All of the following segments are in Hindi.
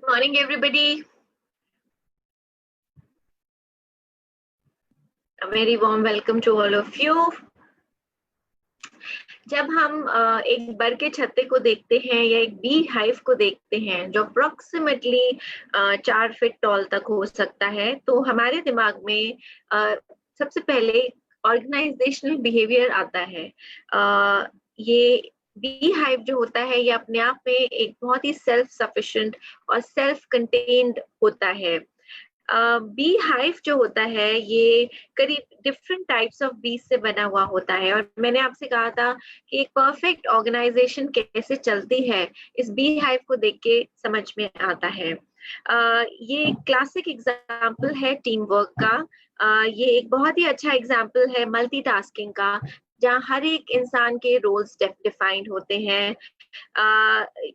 morning, everybody. A very warm welcome to all of you. जब हम एक बर के छत्ते को देखते हैं या एक बी हाइव को देखते हैं जो अप्रोक्सीमेटली 4 फीट टॉल तक हो सकता है, तो हमारे दिमाग में सबसे पहले ऑर्गेनाइजेशनल बिहेवियर आता है। ये बी हाइव जो होता है ये अपने आप में एक बहुत ही सेल्फ सफिशिएंट और सेल्फ कंटेन्ड होता है। बी हाइव जो होता है ये करीब डिफरेंट टाइप्स ऑफ बीज से बना हुआ होता है, और मैंने आपसे कहा था कि एक परफेक्ट ऑर्गेनाइजेशन कैसे चलती है इस बी हाइव को देख के समझ में आता है। ये क्लासिक एग्जाम्पल है टीम वर्क का। ये एक बहुत ही अच्छा एग्जाम्पल है मल्टीटास्किंग का, जहाँ हर एक इंसान के रोल्स डिफाइंड होते हैं।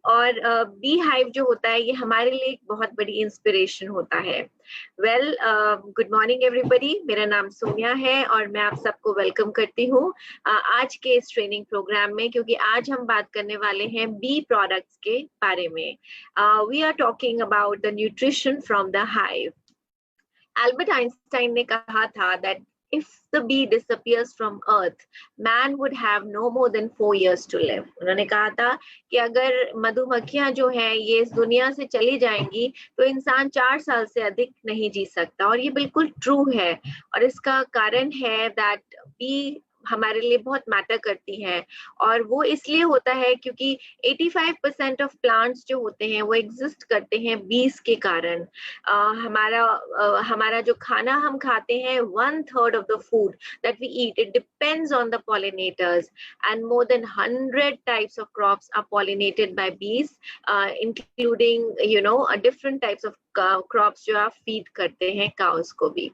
और बी हाइव जो होता है ये हमारे लिए एक बहुत बड़ी इंस्पिरेशन होता है। Well, good morning everybody. मेरा नाम सोनिया है और मैं आप सबको वेलकम करती हूँ आज के इस ट्रेनिंग प्रोग्राम में, क्योंकि आज हम बात करने वाले हैं बी प्रोडक्ट्स के बारे में। We are talking about the nutrition from the hive. Albert Einstein ने कहा था that if the bee disappears from earth, man would have no more than 4 years to live. उन्होंने कहा था कि अगर मधुमक्खियां जो हैं ये इस दुनिया से चली जाएंगी तो इंसान 4 साल से अधिक नहीं जी सकता, और ये बिल्कुल ट्रू है। और इसका कारण है that बी हमारे लिए बहुत मैटर करती है, और वो इसलिए होता है क्योंकि 85% ऑफ प्लांट्स जो होते हैं वो एग्जिस्ट करते हैं बीज के कारण। हमारा जो खाना हम खाते हैं 1/3 of the food that we eat, it depends on the pollinators, and more than 100 types of crops are pollinated by bees, including different types of crops जो आप feed करते हैं cows को भी।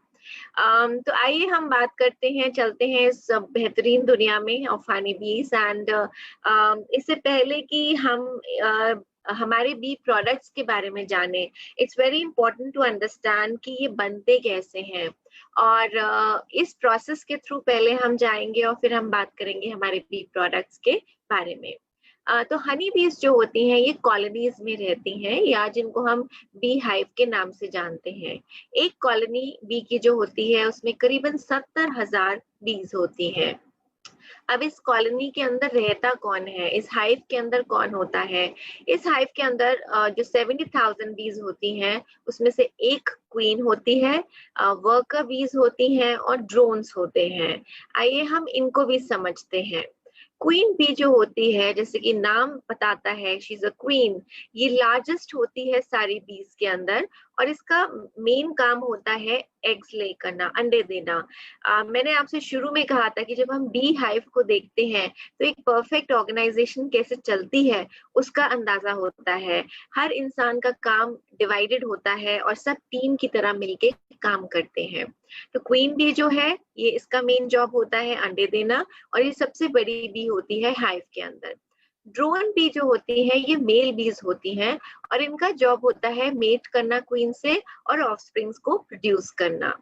तो आइए हम बात करते हैं, चलते हैं इस बेहतरीन दुनिया में ऑफ हनी बीज। एंड इससे पहले कि हम हमारे बी प्रोडक्ट्स के बारे में जाने, it's very important to understand कि ये बनते कैसे हैं। और इस प्रोसेस के थ्रू पहले हम जाएंगे और फिर हम बात करेंगे हमारे बी प्रोडक्ट्स के बारे में। तो हनी बीज जो होती हैं ये कॉलोनीज में रहती हैं, या जिनको हम बी हाइव के नाम से जानते हैं। एक कॉलोनी बी की जो होती है उसमें करीबन 70,000 बीज होती हैं। अब इस कॉलोनी के अंदर रहता कौन है, इस हाइव के अंदर कौन होता है? इस हाइव के अंदर जो 70,000 बीज होती हैं उसमें से एक क्वीन होती है, वर्कर बीज होती हैं और ड्रोन्स होते हैं। आइए हम इनको भी समझते हैं। क्वीन बी जो होती है, जैसे कि नाम बताता है, शी इज अ क्वीन। ये लार्जेस्ट होती है सारी बीज के अंदर, और इसका मेन काम होता है एग्स ले करना, अंडे देना। मैंने आपसे शुरू में कहा था कि जब हम बी हाइव को देखते हैं तो एक परफेक्ट ऑर्गेनाइजेशन कैसे चलती है उसका अंदाजा होता है। हर इंसान का काम डिवाइडेड होता है और सब टीम की तरह मिलके काम करते हैं। तो क्वीन बी जो है ये इसका मेन जॉब होता है अंडे देना, और ये सबसे बड़ी बी होती है हाइव के अंदर। ड्रोन बी जो होती है ये मेल बीज होती हैं, और इनका जॉब होता है मेट करना क्वीन से और ऑफस्प्रिंग्स को प्रोड्यूस करना।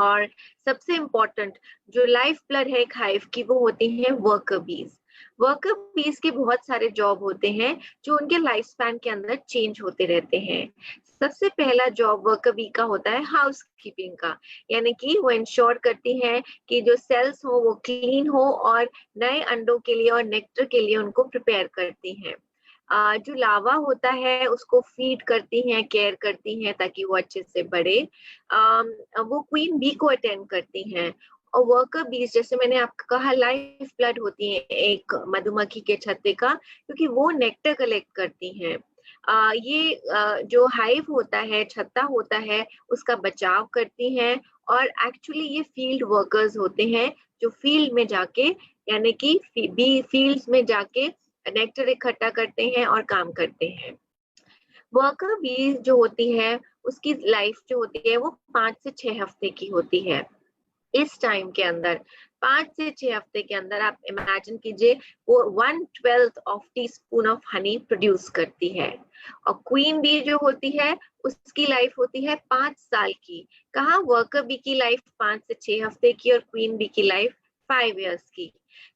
और सबसे इम्पोर्टेंट जो लाइफ ब्लड है एक हाइव की, वो होती है वर्कर बीज। वर्कर बीज के बहुत सारे जॉब होते हैं जो उनके लाइफ स्पैन के अंदर चेंज होते रहते हैं। सबसे पहला जॉब वर्कर बी का होता है हाउस कीपिंग का, यानी कि वो इंश्योर करती है कि जो सेल्स हो वो क्लीन हो और नए अंडों के लिए और नेक्टर के लिए उनको प्रिपेयर करती हैं। जो लावा होता है उसको फीड करती हैं, केयर करती हैं ताकि वो अच्छे से बढ़े। वो क्वीन बी को अटेंड करती हैं। और वर्कर बीज, जैसे मैंने आपको कहा, लाइफ ब्लड होती है एक मधुमक्खी के छत्ते का, क्योंकि वो नेक्टर कलेक्ट करती हैं। ये जो हाइव होता है, छत्ता होता है, उसका बचाव करती हैं। और एक्चुअली ये फील्ड वर्कर्स होते हैं जो फील्ड में जाके, यानी कि बी फील्ड्स में जाके नेक्टर इकट्ठा करते हैं और काम करते हैं। वर्कर बी जो होती है उसकी लाइफ जो होती है वो 5 से 6 हफ्ते की होती है। इस टाइम के अंदर 5 से 6 हफ्ते के अंदर आप इमेजिन कीजिए वो 1/12 of teaspoon of honey produce करती है। और क्वीन बी जो होती है उसकी लाइफ होती है 5 साल की। कहाँ वर्कर बी की लाइफ 5 से 6 हफ्ते की और क्वीन बी की लाइफ 5 इयर्स की।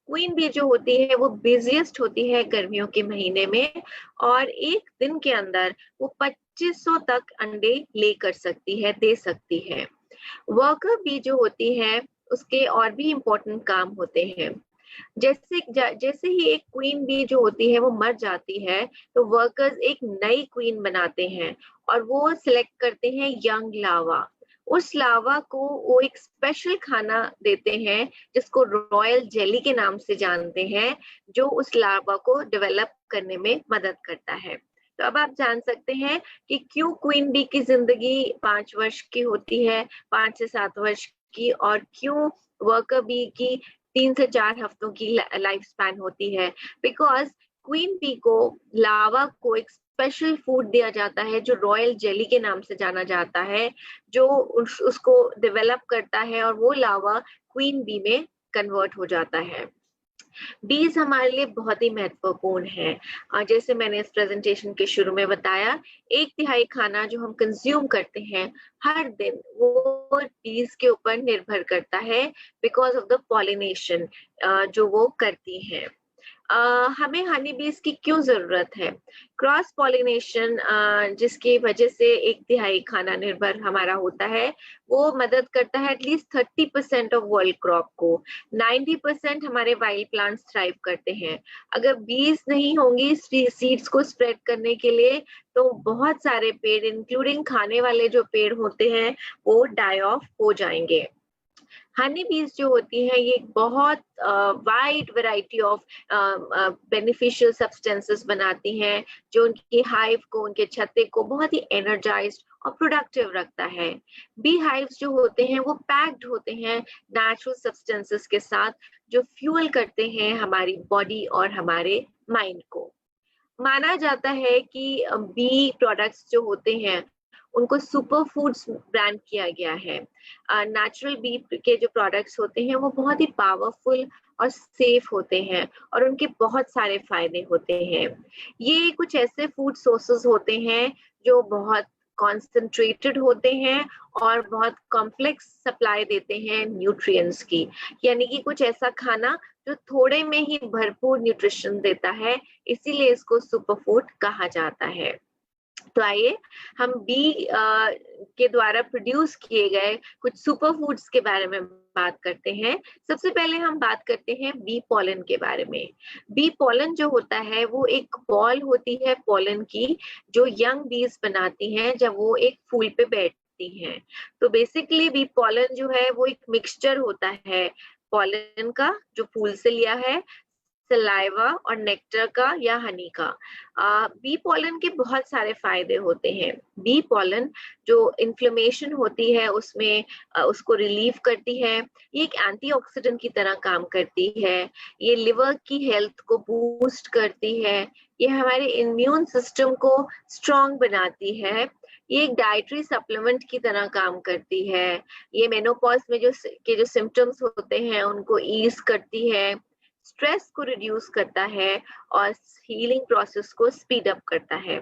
क्वीन बी जो होती है वो बिजिएस्ट होती है गर्मियों के महीने में, और एक दिन के अंदर वो 2500 तक अंडे ले कर सकती है, दे सकती है। वर्कर बी जो होती है उसके और भी इम्पोर्टेंट काम होते हैं। जैसे ही एक क्वीन बी जो होती है वो मर जाती है, तो वर्कर्स एक नई क्वीन बनाते हैं और वो सिलेक्ट करते हैं यंग लावा। उस लावा को वो एक स्पेशल खाना देते हैं जिसको रॉयल जेली के नाम से जानते हैं, जो उस लावा को डेवलप करने में मदद करता है। तो अब आप जान सकते हैं कि क्यों क्वीन बी की जिंदगी 5 वर्ष की होती है, 5 से 7 वर्ष की, और क्यों वर्कर बी की 3 से 4 हफ्तों की लाइफ स्पैन होती है। बिकॉज क्वीन बी को लावा को एक स्पेशल फूड दिया जाता है जो रॉयल जेली के नाम से जाना जाता है, जो उसको डेवलप करता है और वो लावा क्वीन बी में कन्वर्ट हो जाता है। बीज हमारे लिए बहुत ही महत्वपूर्ण है। जैसे मैंने इस प्रेजेंटेशन के शुरू में बताया, 1/3 खाना जो हम कंज्यूम करते हैं हर दिन वो बीज के ऊपर निर्भर करता है, बिकॉज ऑफ द पॉलिनेशन जो वो करती हैं। हमें हनी बीज की क्यों जरूरत है? क्रॉस पॉलिनेशन जिसकी वजह से 1/3 खाना निर्भर हमारा होता है, वो मदद करता है एटलीस्ट 30% ऑफ वर्ल्ड क्रॉप को। 90% हमारे वाइल्ड प्लांट्स थ्राइव करते हैं। अगर बीज नहीं होंगी सीड्स को स्प्रेड करने के लिए, तो बहुत सारे पेड़ इंक्लूडिंग खाने वाले जो पेड़ होते हैं वो डाई ऑफ हो जाएंगे। हनी बीज जो होती है ये बहुत wide variety of beneficial substances बनाती हैं, जो उनकी हाइव को, उनके छत्ते को बहुत ही एनर्जाइज्ड और प्रोडक्टिव रखता है। बी हाइव्स जो होते हैं वो पैक्ड होते हैं नेचुरल सब्सटेंसेस के साथ, जो फ्यूल करते हैं हमारी बॉडी और हमारे माइंड को। माना जाता है कि बी प्रोडक्ट्स जो होते हैं उनको सुपर फूड्स ब्रांड किया गया है। नेचुरल बी के जो प्रोडक्ट्स होते हैं वो बहुत ही पावरफुल और सेफ होते हैं और उनके बहुत सारे फायदे होते हैं। ये कुछ ऐसे फूड सोर्सेस होते हैं जो बहुत कॉन्सेंट्रेटेड होते हैं और बहुत कॉम्प्लेक्स सप्लाई देते हैं न्यूट्रिएंट्स की, यानी कि कुछ ऐसा खाना जो थोड़े में ही भरपूर न्यूट्रिशन देता है, इसीलिए इसको सुपर फूड कहा जाता है। तो आइए हम बी के द्वारा प्रोड्यूस किए गए कुछ सुपर फूड्स के बारे में बात करते हैं। सबसे पहले हम बात करते हैं बी पॉलन के बारे में। बी पॉलन जो होता है वो एक बॉल होती है पॉलन की, जो यंग बीज बनाती हैं जब वो एक फूल पे बैठती हैं। तो बेसिकली बी पॉलन जो है वो एक मिक्सचर होता है पॉलन का जो फूल से लिया है, सलाइवा और नेक्टर का या हनी का। बी पॉलन के बहुत सारे फायदे होते हैं। बी पॉलन जो इन्फ्लेमेशन होती है उसमें उसको रिलीव करती है। ये एक एंटीऑक्सीडेंट की तरह काम करती है। ये लिवर की हेल्थ को बूस्ट करती है। ये हमारे इम्यून सिस्टम को स्ट्रॉन्ग बनाती है। ये एक डाइटरी सप्लीमेंट की तरह काम करती है। ये मेनोपॉज में जो सिम्टम्स होते हैं उनको ईज करती है, स्ट्रेस को रिड्यूस करता है और हीलिंग प्रोसेस को स्पीड अप करता है।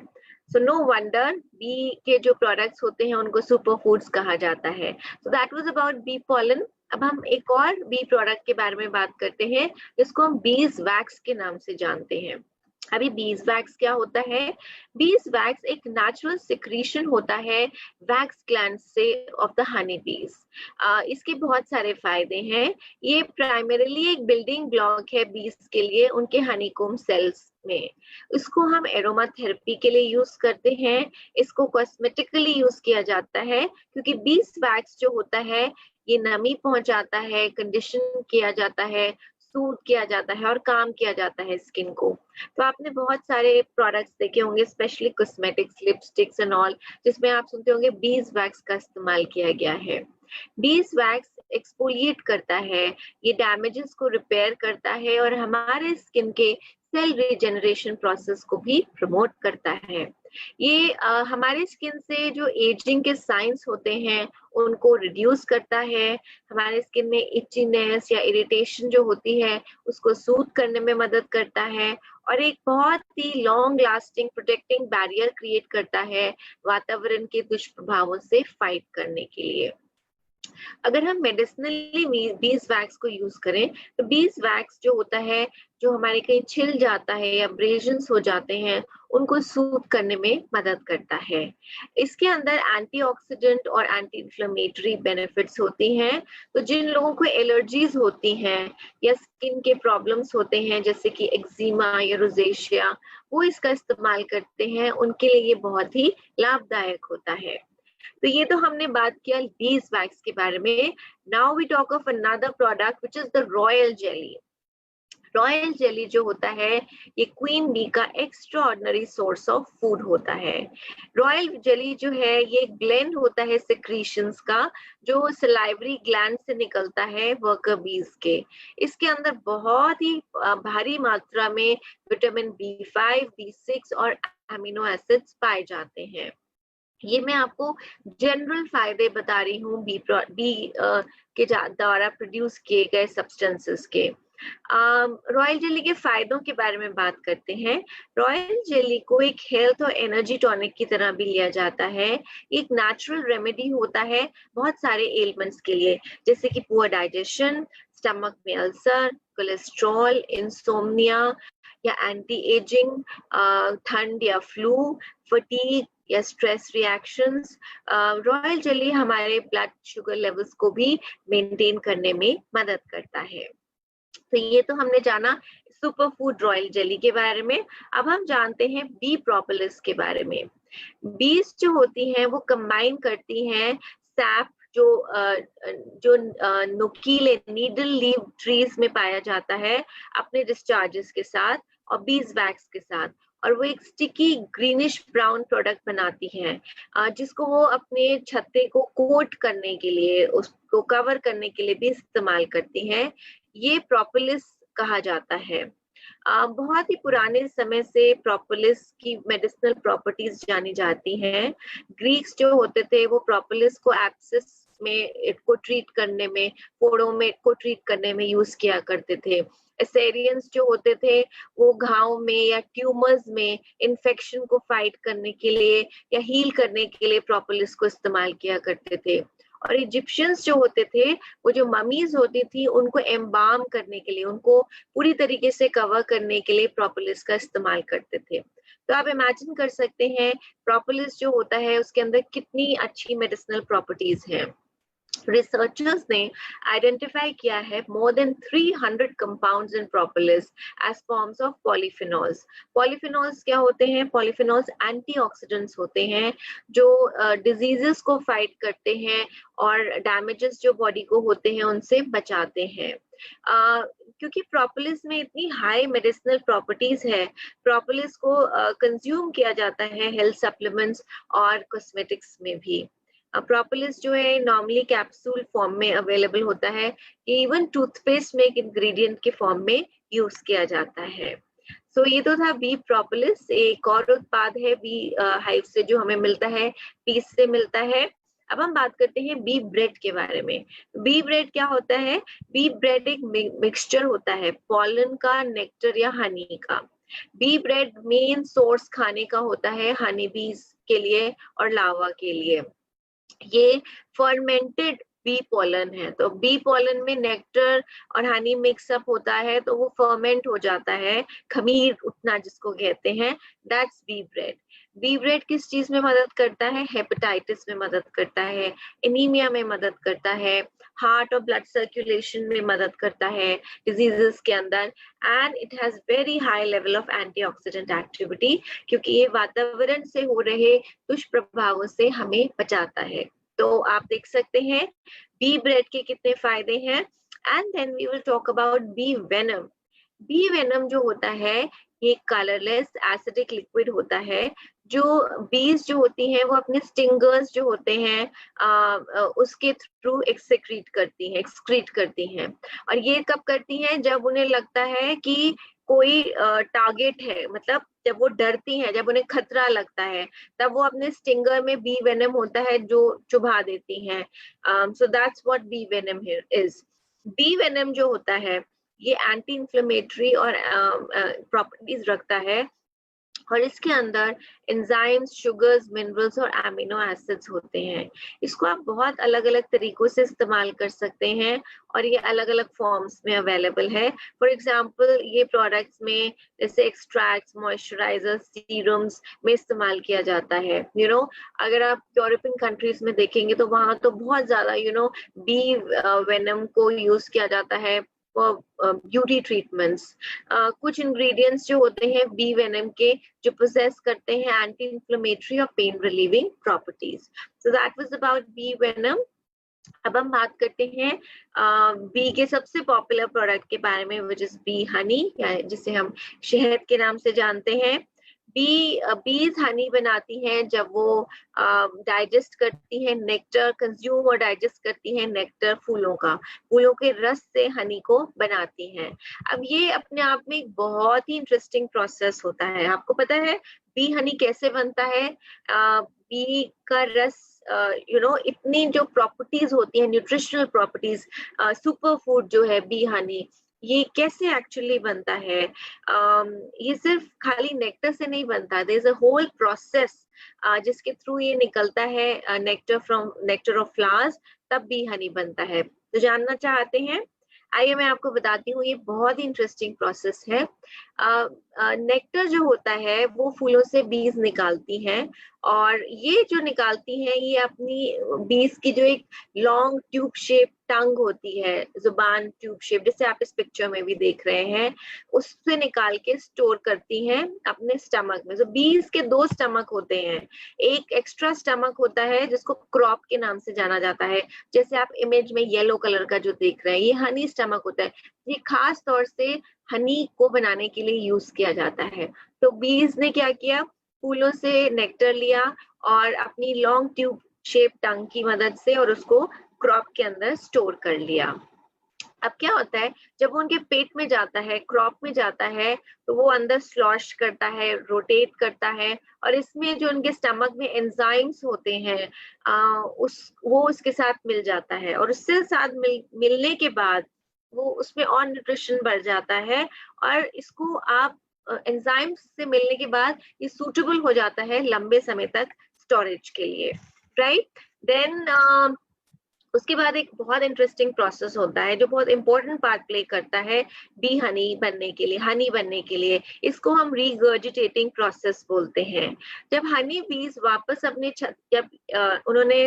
सो नो वंडर बी के जो प्रोडक्ट्स होते हैं उनको सुपर फूड्स कहा जाता है। So that was about bee pollen. अब हम एक और बी प्रोडक्ट के बारे में बात करते हैं जिसको हम बीज वैक्स के नाम से जानते हैं। अभी बीज वैक्स क्या होता है? बीज वैक्स एक नेचुरल सिक्रीशन होता है वैक्स ग्लैंड से ऑफ द हनी बीज। इसके बहुत सारे फायदे हैं। ये प्राइमरीली एक बिल्डिंग ब्लॉक है बीज के लिए उनके हनीकॉम्ब सेल्स में। इसको हम एरोमा थेरेपी के लिए यूज करते हैं। इसको कॉस्मेटिकली यूज किया जाता है क्योंकि बीज वैक्स जो होता है ये नमी पहुंचाता है, कंडीशन किया जाता है, सूट किया जाता है और काम किया जाता है स्किन को। तो आपने बहुत सारे प्रोडक्ट्स देखे होंगे, specially cosmetics, lipsticks and all, जिसमें आप सुनते होंगे बीज वैक्स का इस्तेमाल किया गया है। बीज वैक्स एक्सफोलिएट करता है, ये डैमेजेस को रिपेयर करता है और हमारे स्किन के सेल रीजनरेशन प्रोसेस को भी प्रमोट करता है। ये हमारे स्किन से जो एजिंग के साइंस होते हैं उनको रिड्यूस करता है। हमारे स्किन में इचीनेस या इरिटेशन जो होती है उसको सूद करने में मदद करता है और एक बहुत ही long lasting protecting barrier create करता है वातावरण के दुष्प्रभावों से फाइट करने के लिए। अगर हम मेडिसिनली बीज वैक्स को यूज करें तो बीज वैक्स जो होता है, जो हमारे कहीं छिल जाता है या अब्रेजन्स हो जाते हैं, उनको सूथ करने में मदद करता है। इसके अंदर एंटीऑक्सीडेंट और एंटी इन्फ्लेमेटरी बेनिफिट्स होती हैं। तो जिन लोगों को एलर्जीज होती हैं या स्किन के प्रॉब्लम्स होते हैं जैसे कि एक्जिमा या रोजेशिया, वो इसका इस्तेमाल करते हैं, उनके लिए ये बहुत ही लाभदायक होता है। तो ये तो हमने बात किया बीज वैक्स के बारे में। Now we talk of another product which is the royal jelly. Royal jelly जो होता है, ये क्वीन बी का extraordinary source of food होता है। रॉयल जेली जो है ये ग्लैंड होता है सिक्रीशंस का, जो सलाइवरी ग्लैंड से निकलता है वर्कर बीज के। इसके अंदर बहुत ही भारी मात्रा में विटामिन B5, B6 और अमीनो एसिड्स पाए जाते हैं। ये मैं आपको जनरल फायदे बता रही हूँ बी के द्वारा प्रोड्यूस किए गए सब्सटेंसेस के। रॉयल जेली के फायदों के बारे में बात करते हैं। रॉयल जेली को एक हेल्थ और एनर्जी टॉनिक की तरह भी लिया जाता है। एक नेचुरल रेमेडी होता है बहुत सारे एलिमेंट्स के लिए, जैसे कि पुअर डाइजेशन, स्टमक में अल्सर, कोलेस्ट्रॉल, इंसोम्निया या एंटी एजिंग, ठंड या फ्लू, फटीग या स्ट्रेस रिएक्शंस। रॉयल जेली हमारे ब्लड शुगर लेवल्स को भी मेंटेन करने में मदद करता है। तो ये तो हमने जाना सुपर फूड रॉयल जेली के बारे में। अब हम जानते हैं बी प्रोपोलिस के बारे में। बीज जो होती हैं वो कंबाइन करती हैं सैप जो नुकीले नीडल लीव ट्रीज में पाया जाता है अपने डिस्चार्जेस के साथ और बीज वैक्स के साथ, और वो एक स्टिकी ग्रीनिश ब्राउन प्रोडक्ट बनाती हैं जिसको वो अपने छत्ते को कोट करने के लिए, उसको कवर करने के लिए भी इस्तेमाल करती हैं। ये प्रोपोलिस कहा जाता है। बहुत ही पुराने समय से प्रोपोलिस की मेडिसिनल प्रॉपर्टीज जानी जाती हैं। ग्रीक्स जो होते थे वो प्रोपोलिस को एब्सिस में इसको ट्रीट करने में, फोड़ों में को ट्रीट करने में यूज किया करते थे। एसेरियंस जो होते थे वो घाव में या ट्यूमर्स में इन्फेक्शन को फाइट करने के लिए या हील करने के लिए प्रोपोलिस को इस्तेमाल किया करते थे। और इजिप्शियंस जो होते थे, वो जो ममीज होती थी उनको एम्बाम करने के लिए, उनको पूरी तरीके से कवर करने के लिए प्रोपोलिस का इस्तेमाल करते थे। तो आप इमेजिन कर सकते हैं प्रोपोलिस जो होता है उसके अंदर कितनी अच्छी मेडिसिनल प्रॉपर्टीज हैं। रिसर्चर्स ने आइडेंटिफाई किया है more than 300 compounds in propolis as forms of polyphenols. Polyphenols क्या होते हैं? पॉलीफिनॉल्स एंटीऑक्सीडेंट्स होते हैं जो डिजीजेस को फाइट करते हैं और डैमेजेस जो बॉडी को होते हैं उनसे बचाते हैं। क्योंकि प्रोपोलिस में इतनी हाई मेडिसिनल प्रॉपर्टीज है, प्रोपोलिस को कंज्यूम किया जाता है हेल्थ सप्लीमेंट्स और कॉस्मेटिक्स में भी। प्रोपोलिस जो है नॉर्मली कैप्सूल फॉर्म में अवेलेबल होता है, इवन टूथपेस्ट में एक इंग्रेडिएंट के फॉर्म में यूज किया जाता है। सो ये तो था बी प्रोपोलिस। एक और उत्पाद है बी हाइव से जो हमें मिलता है, पीस से मिलता है। अब हम बात करते हैं बी ब्रेड के बारे में। बी ब्रेड क्या होता है? बी ब्रेड एक मिक्सचर होता है पॉलन का, नेक्टर या हनी का। बी ब्रेड मेन सोर्स खाने का होता है हनी बीज के लिए और लावा के लिए। ये फर्मेंटेड बी पोलन है, तो बी पोलन में नेक्टर और हनी मिक्सअप होता है तो वो फर्मेंट हो जाता है, खमीर उठना जिसको कहते हैं, that's bee bread. Bee bread किस चीज में मदद करता है? हेपेटाइटिस में मदद करता है, एनीमिया में मदद करता है, हार्ट और ब्लड सर्कुलेशन में मदद करता है डिजीजेस के अंदर, and it has very high level of antioxidant activity, क्योंकि ये वातावरण से हो रहे दुष्प्रभावों से हमें बचाता है। तो आप देख सकते हैं बी ब्रेड के कितने फायदे हैं। And then we will talk about bee venom. Bee venom जो होता है ये कलरलेस एसिडिक लिक्विड होता है, जो बीज जो होती हैं वो अपने स्टिंगर्स जो होते हैं उसके थ्रू एक्सक्रीट करती हैं। और ये कब करती हैं? जब उन्हें लगता है कि कोई टारगेट है, मतलब जब वो डरती हैं, जब उन्हें खतरा लगता है, तब वो अपने स्टिंगर में बी वेनम होता है जो चुभा देती हैं। So that's what bee venom here is. Bee venom जो होता है ये एंटी इंफ्लेमेटरी और प्रॉपर्टीज रखता है, और इसके अंदर एंजाइम्स, शुगर्स, मिनरल्स और एमिनो एसिड्स होते हैं। इसको आप बहुत अलग अलग तरीकों से इस्तेमाल कर सकते हैं और ये अलग अलग फॉर्म्स में अवेलेबल है। फॉर एग्जांपल ये प्रोडक्ट्स में जैसे एक्सट्रैक्ट्स, मॉइस्चराइजर्स, सीरम्स में इस्तेमाल किया जाता है। अगर आप यूरोपियन कंट्रीज में देखेंगे तो वहां तो बहुत ज्यादा बी वेनम को यूज किया जाता है ब्यूटी ट्रीटमेंट्स। कुछ इंग्रेडिएंट्स जो होते हैं बी वेनम के, जो पोजेस करते हैं एंटी इंफ्लेमेटरी और pain relieving properties. So that was about bee venom. अब हम बात करते हैं बी के सबसे पॉपुलर प्रोडक्ट के बारे में, विच इज बी हनी, जिसे हम शहद के नाम से जानते हैं। बीज हनी बनाती हैं जब वो डाइजेस्ट करती हैं नेक्टर, कंज्यूम और डाइजेस्ट करती हैं नेक्टर, फूलों के रस से हनी को बनाती हैं। अब ये अपने आप में एक बहुत ही इंटरेस्टिंग प्रोसेस होता है। आपको पता है बी हनी कैसे बनता है? बी का रस इतनी जो प्रॉपर्टीज होती है, न्यूट्रिशनल प्रॉपर्टीज, सुपर फूड जो है बी हनी, ये कैसे एक्चुअली बनता है? ये सिर्फ खाली नेक्टर से नहीं बनता, there is a whole process जिसके थ्रू ये निकलता है नेक्टर ऑफ फ्लावर्स, तब बी हनी बनता है। तो जानना चाहते हैं? आइए मैं आपको बताती हूँ, ये बहुत ही इंटरेस्टिंग प्रोसेस है। नेक्टर जो होता है वो फूलों से बीज निकालती हैं, और ये जो निकालती हैं ये अपनी बीज की जो एक लॉन्ग ट्यूब शेप टंग होती है, जुबान ट्यूब शेप, जैसे आप इस पिक्चर में भी देख रहे हैं, उससे निकाल के स्टोर करती हैं अपने स्टमक में। तो बीज के दो स्टमक होते हैं, एक एक्स्ट्रा स्टमक होता है जिसको क्रॉप के नाम से जाना जाता है, जैसे आप इमेज में येलो कलर का जो देख रहे हैं, ये हनी स्टमक होता है। ये खास तौर से हनी को बनाने के लिए यूज किया जाता है। तो बीज ने क्या किया, फूलों से नेक्टर लिया और अपनी लॉन्ग ट्यूब शेप टंग की मदद से और उसको क्रॉप के अंदर स्टोर कर लिया। अब क्या होता है, जब वो उनके पेट में जाता है, क्रॉप में जाता है, तो वो अंदर स्लॉश करता है, रोटेट करता है, और इसमें जो उनके स्टमक में एंजाइम्स होते हैं वो उसके साथ मिल जाता है, और उससे साथ मिलने के बाद वो उसमें और न्यूट्रिशन बढ़ जाता है, और इसको आप एंजाइम्स से मिलने के बाद ये सूटेबल हो जाता है लंबे समय तक स्टोरेज के लिए, राइट? देन उसके बाद एक बहुत इंटरेस्टिंग प्रोसेस होता है जो बहुत इंपॉर्टेंट पार्ट प्ले करता है बी हनी बनने के लिए। इसको हम रीगर्जिटेटिंग प्रोसेस बोलते हैं। जब हनी बीज वापस अपने जब उन्होंने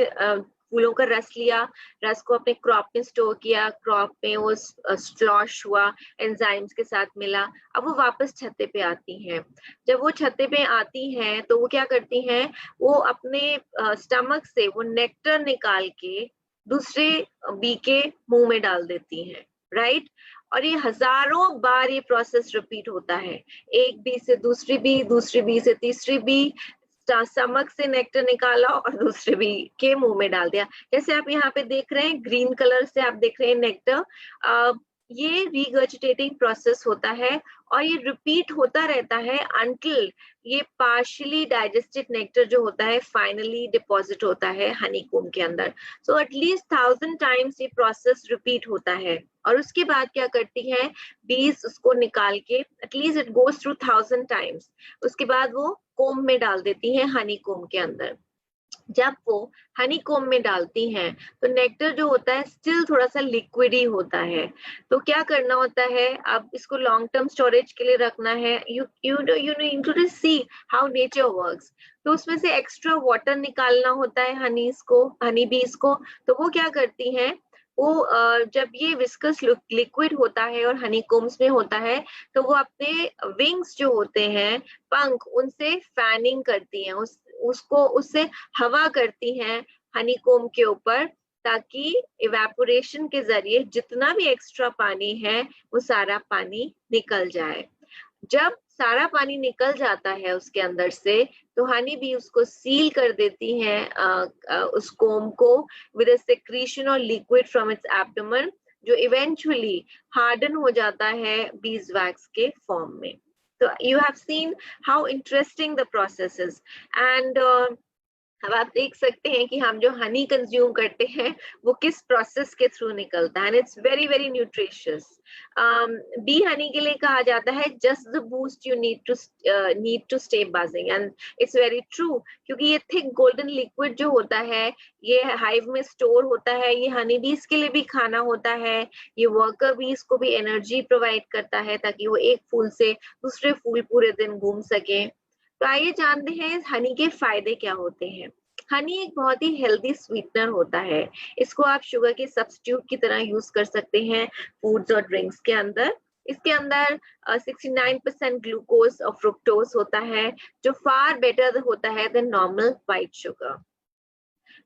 फूलों का रस लिया, रस को अपने क्रॉप में स्टोर किया, क्रॉप में वो स्लॉश हुआ, एंजाइम्स के साथ मिला, अब वो वापस छत्ते पे आती हैं। जब वो छत्ते पे आती हैं तो वो क्या करती हैं, वो अपने स्टमक से वो नेक्टर निकाल के दूसरे बी के मुंह में डाल देती हैं, राइट? और ये हजारों बार ये प्रोसेस रिपीट होता है, एक बी से दूसरी बी, दूसरी बी से तीसरी बी, स्टमक से नेक्टर निकाला और दूसरे बी के मुंह में डाल दिया। जैसे आप यहाँ पे देख रहे हैं, ग्रीन कलर से आप देख रहे हैं नेक्टर। ये रीगर्जिटेटिंग प्रोसेस होता है और ये रिपीट होता रहता है अंटिल ये पार्शियली डाइजेस्टेड नेक्टर जो होता है फाइनली डिपॉजिट होता है हनीकॉम्ब के अंदर। सो एटलीस्ट 1000 टाइम्स ये प्रोसेस रिपीट होता है, और उसके बाद क्या करती है बीज उसको निकाल के, at least it goes through 1000 times, उसके बाद वो कोम्ब में डाल देती है हनीकॉम्ब के अंदर। जब वो हनीकॉम्ब में डालती हैं तो नेक्टर जो होता है स्टिल थोड़ा सा लिक्विड ही होता है। तो क्या करना होता है, अब इसको लॉन्ग टर्म स्टोरेज के लिए रखना है। You need to see how nature works. तो उसमें से एक्स्ट्रा वाटर निकालना होता है हनी बीज को। तो वो क्या करती हैं, वो जब ये विस्कस लिक्विड होता है और हनीकॉम्ब्स में होता है तो वो अपने विंग्स जो होते हैं, पंख, उनसे फैनिंग करती हैं, उससे हवा करती हैं हनीकॉम्ब के ऊपर, ताकि इवेपोरेशन के जरिए जितना भी एक्स्ट्रा पानी है वो सारा पानी निकल जाए। जब सारा पानी निकल जाता है उसके अंदर से, तो हनी भी उसको सील कर देती हैं उस कोम्ब को विद अ सेक्रीशन और लिक्विड फ्रॉम इट्स एब्डोमेन, जो इवेंचुअली हार्डन हो जाता है बीज वैक्स के फॉर्म में। तो you have seen how interesting the process is, and अब आप देख सकते हैं कि हम जो हनी कंज्यूम करते हैं वो किस प्रोसेस के थ्रू निकलता है, and it's very very nutritious. Bee honey के लिए कहा जाता है just the boost you need to stay buzzing, and it's very true, क्योंकि ये थिक गोल्डन लिक्विड जो होता है ये हाइव में स्टोर होता है, ये हनी बीज के लिए भी खाना होता है, ये वर्कर बीज को भी एनर्जी प्रोवाइड करता है ताकि वो एक फूल से दूसरे फूल पूरे दिन घूम सके। तो आइए जानते हैं हनी के फायदे क्या होते हैं। हनी एक बहुत ही हेल्दी स्वीटनर होता है, इसको आप शुगर के सब्स्टिट्यूट की तरह यूज कर सकते हैं फूड्स और ड्रिंक्स के अंदर। इसके अंदर 69% ग्लूकोज और फ्रुक्टोज होता है, जो फार बेटर होता है than normal white sugar.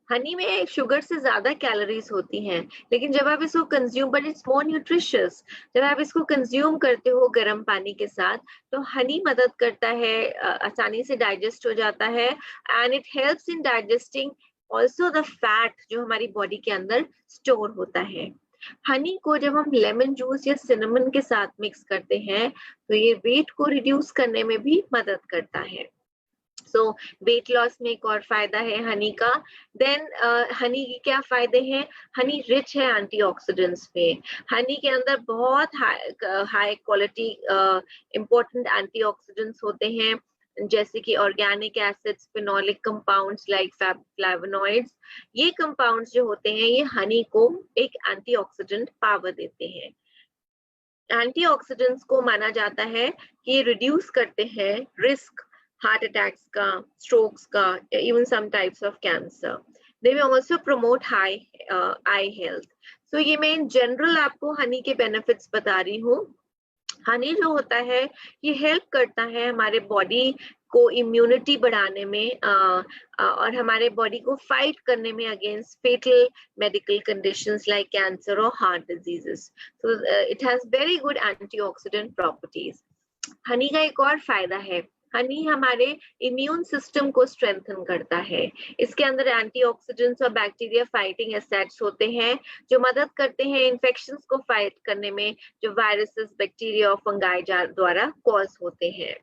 Honey में शुगर से ज्यादा कैलोरीज होती हैं, लेकिन जब आप इसको consume, but it's more nutritious, जब आप इसको कंज्यूम करते हो गर्म पानी के साथ, तो हनी मदद करता है, आसानी से डाइजेस्ट हो जाता है, and it helps in digesting also the fat जो हमारी बॉडी के अंदर स्टोर होता है। हनी को जब हम लेमन जूस या सिनेमन के साथ मिक्स करते हैं तो ये वेट को रिड्यूस करने में भी मदद करता है। सो वेट लॉस में एक और फायदा है हनी का। देन हनी के क्या फायदे हैं? हनी रिच है एंटीऑक्सीडेंट्स में। हनी के अंदर बहुत हाई क्वालिटी इंपॉर्टेंट एंटीऑक्सीडेंट्स होते हैं, जैसे कि organic acids, phenolic compounds like flavonoids. ये कंपाउंड्स जो होते हैं ये हनी को एक एंटीऑक्सीडेंट पावर देते हैं। एंटीऑक्सीडेंट्स को माना जाता है कि रिड्यूस करते हैं रिस्क हार्ट अटैक्स का, स्ट्रोक्स का, even some types of cancer. They may also promote eye health. So ये मैं इन जनरल आपको हनी के बेनिफिट्स बता रही हूँ। हनी जो होता है ये हेल्प करता है हमारे बॉडी को इम्यूनिटी बढ़ाने में, और हमारे बॉडी को फाइट करने में against fatal medical conditions like cancer और heart diseases. So it has very good antioxidant properties. Honey का एक और फायदा है, हनी हमारे इम्यून सिस्टम को स्ट्रेंथन करता है। इसके अंदर एंटीऑक्सीडेंट्स और बैक्टीरिया फाइटिंग एसेट्स होते हैं जो मदद करते हैं इन्फेक्शंस को फाइट करने में, जो वायरसेस, बैक्टीरिया और फंगाई द्वारा कॉज होते हैं।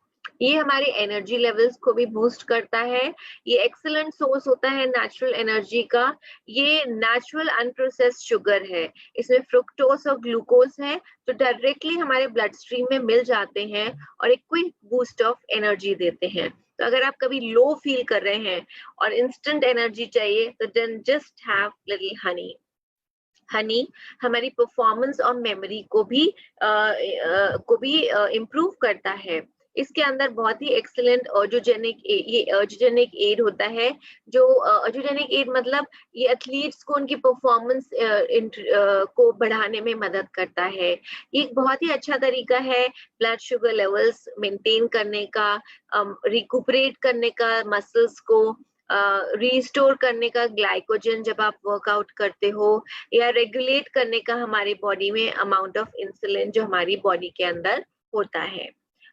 ये हमारे एनर्जी लेवल्स को भी बूस्ट करता है। ये एक्सीलेंट सोर्स होता है नेचुरल एनर्जी का। ये नेचुरल अनप्रोसेस्ड शुगर है, इसमें फ्रुक्टोज और ग्लूकोज है जो डायरेक्टली हमारे ब्लड स्ट्रीम में मिल जाते हैं और एक क्विक बूस्ट ऑफ एनर्जी देते हैं। तो अगर आप कभी लो फील कर रहे हैं और इंस्टेंट एनर्जी चाहिए तो then just have little honey. Honey हमारी परफॉर्मेंस और मेमोरी को भी इम्प्रूव करता है। इसके अंदर बहुत ही एक्सीलेंट अर्जुजेनिक एड होता है, जो अर्जुजेनिक एड मतलब ये एथलीट्स को उनकी परफॉर्मेंस को बढ़ाने में मदद करता है। ये एक बहुत ही अच्छा तरीका है ब्लड शुगर लेवल्स मेंटेन करने का, रिकुपरेट करने का मसल्स को, रिस्टोर करने का ग्लाइकोजन जब आप वर्कआउट करते हो, या रेगुलेट करने का हमारी बॉडी में अमाउंट ऑफ इंसुलिन जो हमारी बॉडी के अंदर होता है।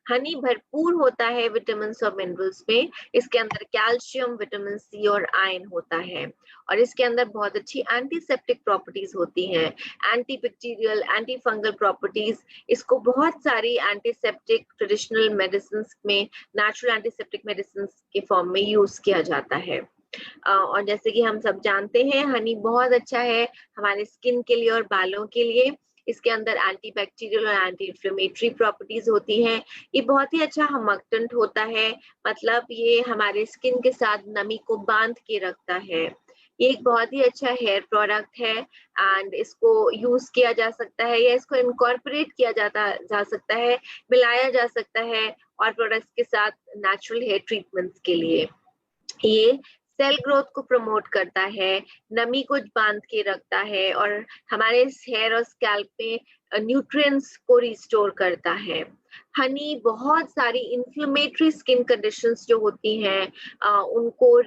हनी भरपूर होता है विटामिन और मिनरल्स में। इसके अंदर कैल्शियम, विटामिन सी और आयरन होता है, और इसके अंदर बहुत अच्छी एंटीसेप्टिक प्रॉपर्टीज होती हैं, anti bacterial, anti fungal properties. इसको बहुत सारी एंटीसेप्टिक ट्रेडिशनल मेडिसिन में, नेचुरल एंटीसेप्टिक मेडिसिन के फॉर्म में यूज किया जाता है। और जैसे कि हम सब जानते हैं हनी बहुत अच्छा है हमारे स्किन के लिए और बालों के लिए। इसके अंदर एंटी बैक्टीरियल और एंटी इंफ्लेमेटरी प्रॉपर्टीज होती हैं। ये बहुत ही अच्छा हमक्टेंट होता है, मतलब ये हमारे स्किन के साथ नमी को बांध के रखता है। ये एक बहुत ही अच्छा हेयर प्रोडक्ट है, एंड इसको यूज किया जा सकता है या इसको इनकॉर्पोरेट किया जा सकता है, मिलाया जा सकता है और प्रोडक्ट्स के साथ नेचुरल हेयर ट्रीटमेंट्स के लिए। ये सेल ग्रोथ को प्रमोट करता है, नमी को बांध के रखता है, और हमारे हेयर और स्कैल्प में न्यूट्रिएंट्स को रिस्टोर करता है। हनी बहुत सारी इन्फ्लेमेटरी स्किन कंडीशंस जो होती हैं उनको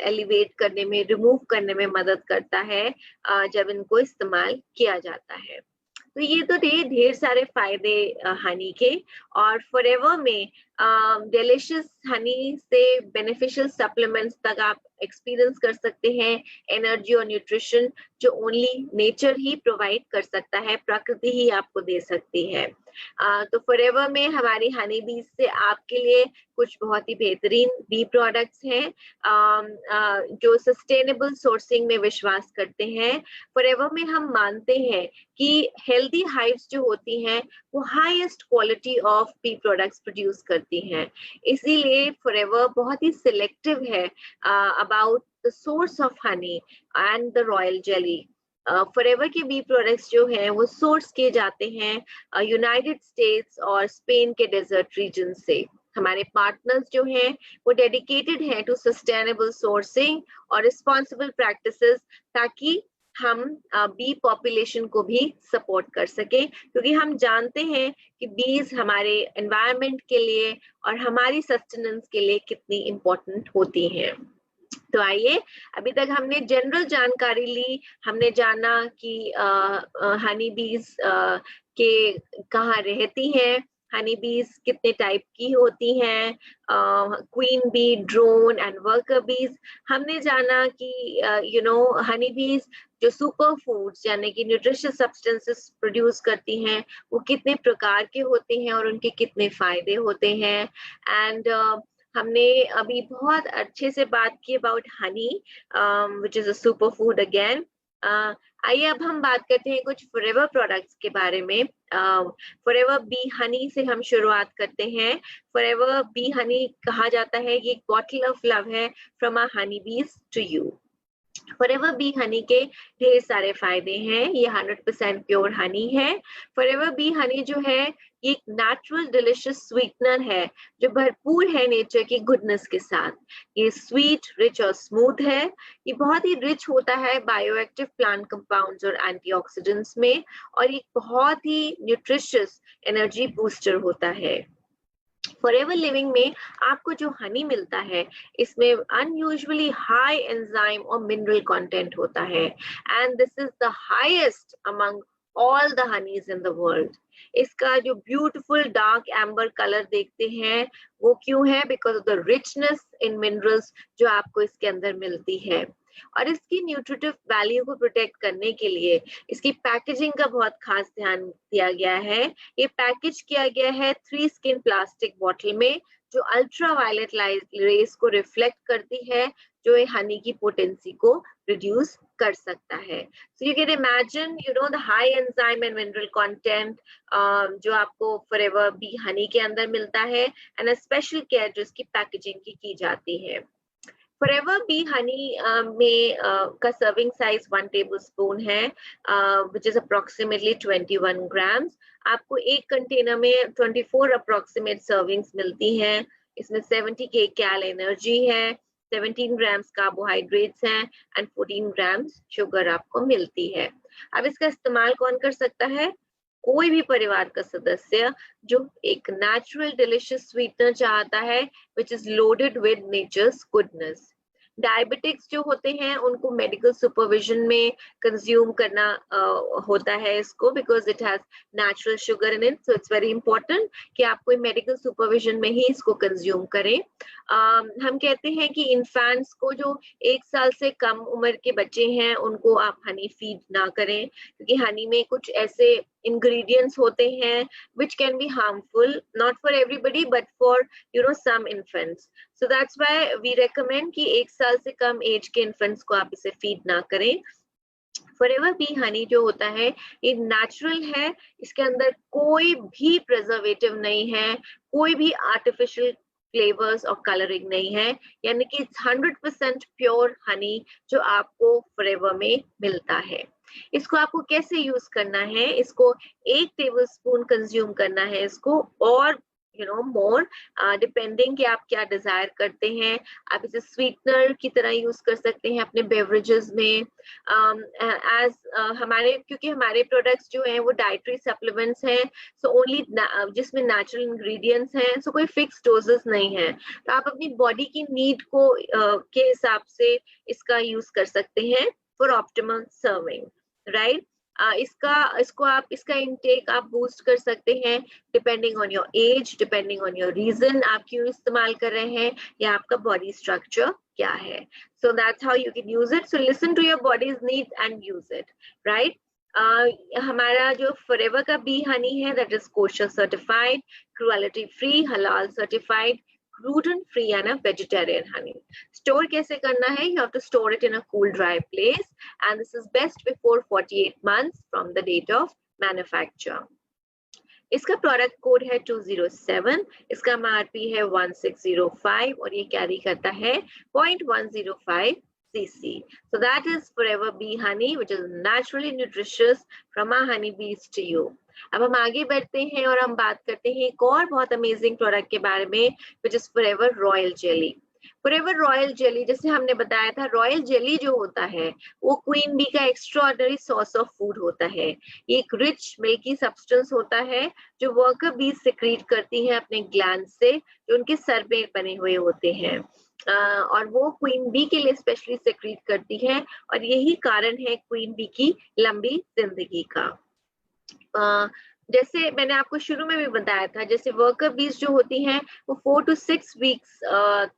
एलिवेट करने में, रिमूव करने में मदद करता है जब इनको इस्तेमाल किया जाता है। तो ये तो ढेर सारे फायदे हनी के। और फॉरएवर में डिलीशियस हनी से बेनिफिशियल सप्लीमेंट्स तक आप एक्सपीरियंस कर सकते हैं एनर्जी और न्यूट्रिशन जो ओनली नेचर ही प्रोवाइड कर सकता है, प्रकृति ही आपको दे सकती है। तो फॉरएवर में हमारी हनी बीज से आपके लिए कुछ बहुत ही बेहतरीन बी प्रोडक्ट्स हैं जो सस्टेनेबल सोर्सिंग में विश्वास करते हैं। फॉरएवर में हम मानते हैं कि हेल्दी हाइव्स जो होती हैं वो highest quality of bee products produce करती हैं, इसीलिए फॉरएवर बहुत ही सिलेक्टिव है about the source of honey and the royal jelly. Forever के बी प्रोडक्ट्स जो हैं वो सोर्स किए जाते हैं यूनाइटेड स्टेट्स और स्पेन के डेजर्ट रीजन से। हमारे पार्टनर्स जो हैं वो डेडिकेटेड हैं टू सस्टेनेबल सोर्सिंग और रिस्पॉन्सिबल प्रैक्टिसेस, ताकि हम बी पॉपुलेशन को भी सपोर्ट कर सके, क्योंकि हम जानते हैं कि बीज हमारे एनवायरनमेंट के लिए और हमारी सस्टेनेंस के लिए कितनी इम्पोर्टेंट होती हैं। तो आइए, अभी तक हमने जनरल जानकारी ली, हमने जाना कि हनी बीज के कहाँ रहती हैं, हनी बीज कितने टाइप की होती हैं, queen bee, drone and worker bees. हमने जाना कि हनी बीज जो सुपर फूड्स यानी कि न्यूट्रिशियस सब्सटेंसेस प्रोड्यूस करती हैं वो कितने प्रकार के होते हैं और उनके कितने फायदे होते हैं। एंड हमने अभी बहुत अच्छे से बात की about Honey which is a super food again. आइए अब हम बात करते हैं कुछ फॉरएवर प्रोडक्ट्स के बारे में। फॉरएवर बी हनी से हम शुरुआत करते हैं। फॉरएवर बी हनी कहा जाता है ये एक बॉटल ऑफ लव है from a honey bees to you. Forever bee honey के ढेर सारे फायदे हैं, ये 100% प्योर हनी है। फॉरएवर बी हनी जो है ये एक नेचुरल डिलिशियस स्वीटनर है जो भरपूर है नेचर की गुडनेस के साथ। ये स्वीट, रिच और स्मूथ है। ये बहुत ही रिच होता है बायोएक्टिव प्लांट कंपाउंड्स और एंटीऑक्सीडेंट्स में, और ये बहुत ही न्यूट्रिशियस एनर्जी बूस्टर होता है। फॉरएवर लिविंग में आपको जो हनी मिलता है इसमें अनयूजुअली हाई एंजाइम और मिनरल कंटेंट होता है, and this is the highest among all the honeys in the world. इसका जो ब्यूटीफुल डार्क एम्बर कलर देखते हैं वो क्यों है? Because of the richness in minerals जो आपको इसके अंदर मिलती है। और इसकी न्यूट्रिटिव वैल्यू को प्रोटेक्ट करने के लिए इसकी पैकेजिंग का बहुत खास ध्यान दिया गया है। ये पैकेज किया गया है 3 स्किन प्लास्टिक बॉटल में जो अल्ट्रा वायलेट रेस को रिफ्लेक्ट करती है, जो ये हनी की पोटेंसी को रिड्यूस कर सकता है। So you can imagine the high enzyme and mineral content जो आपको फॉरएवर बी हनी के अंदर मिलता है, एंड अ स्पेशल केयर जो इसकी पैकेजिंग की जाती है। फॉरएवर बी हनी में का सर्विंग साइज 1 टेबलस्पून है विच इज अप्रोक्सीमेटली 21 ग्राम्स। आपको एक कंटेनर में 24 अप्रोक्सीमेट सर्विंग्स मिलती हैं। इसमें 70 कैल एनर्जी है, 17 ग्राम्स कार्बोहाइड्रेट्स हैं एंड 14 ग्राम्स शुगर आपको मिलती है। अब इसका इस्तेमाल कौन कर सकता है? कोई भी परिवार का सदस्य जो एक नेचुरल डिलिशियस स्वीटनर चाहता है which is loaded with nature's goodness. Diabetics जो होते हैं उनको मेडिकल सुपरविजन में कंज्यूम करना होता है इसको, because it has natural sugar in it, so it's very important कि आप कोई मेडिकल सुपरविजन में ही इसको कंज्यूम करें। हम कहते हैं कि इन्फेंट्स को जो 1 साल से कम उम्र के बच्चे हैं उनको आप हनी फीड ना करें, क्योंकि हनी में कुछ ऐसे ingredients होते हैं which can be harmful, not for everybody but for some infants. So that's why we recommend कि 1 साल से कम एज के infants को आप इसे फीड ना करें। फॉरएवर बी हनी जो होता है ये नेचुरल है, इसके अंदर कोई भी प्रिजर्वेटिव नहीं है, कोई भी आर्टिफिशियल फ्लेवर्स और कलरिंग नहीं है, यानी कि 100% प्योर हनी जो आपको फॉरएवर में मिलता है। इसको आपको कैसे यूज करना है? इसको 1 टेबलस्पून कंज्यूम करना है इसको, और मोर डिपेंडिंग कि आप क्या डिजायर करते हैं। आप इसे स्वीटनर की तरह यूज कर सकते हैं अपने बेवरेजेस में एज हमारे, क्योंकि हमारे प्रोडक्ट्स जो हैं वो डाइटरी सप्लीमेंट्स हैं, सो ओनली जिसमें नेचुरल इंग्रेडिएंट्स हैं, सो कोई फिक्स डोजेस नहीं है, तो आप अपनी बॉडी की नीड को के हिसाब से इसका यूज कर सकते हैं फॉर ऑप्टिमल सर्विंग, राइट। इसका इंटेक आप बूस्ट कर सकते हैं depending on your age, depending on your region, आप क्यों इस्तेमाल कर रहे हैं या आपका बॉडी स्ट्रक्चर क्या है। So that's how you can use it. So listen to your body's needs and use it, right. हमारा जो फॉरएवर का बी हनी है that is kosher certified, cruelty free, halal certified, gluten free and a vegetarian honey. Store कैसे करना है? You have to store it in a cool dry place and this is best before 48 months from the date of manufacture. इसका प्रोडक्ट कोड है 207, इसका एमआरपी है 1605 और ये कैरी करता है 0.105 cc. So that is Forever Bee Honey which is naturally nutritious from our honey bees to you. अब हम आगे बढ़ते हैं और हम बात करते हैं एक और बहुत अमेजिंग प्रोडक्ट के बारे में which is Forever Royal Jelly. Forever royal jelly, जैसे हमने बताया था, रॉयल जेली जो होता है वो क्वीन बी का एक्स्ट्राऑर्डिनरी सोर्स ऑफ फूड होता है। ये एक रिच मिल्की सब्सटेंस होता है जो वर्कर बीज सिक्रीट करती हैं अपने ग्लैंड से, जो उनके सर में बने हुए होते हैं और वो क्वीन बी के लिए स्पेशली सिक्रीट करती है और यही कारण है क्वीन बी की लंबी जिंदगी का। जैसे मैंने आपको शुरू में भी बताया था, जैसे वर्कर बीज जो होती हैं वो 4 to 6 वीक्स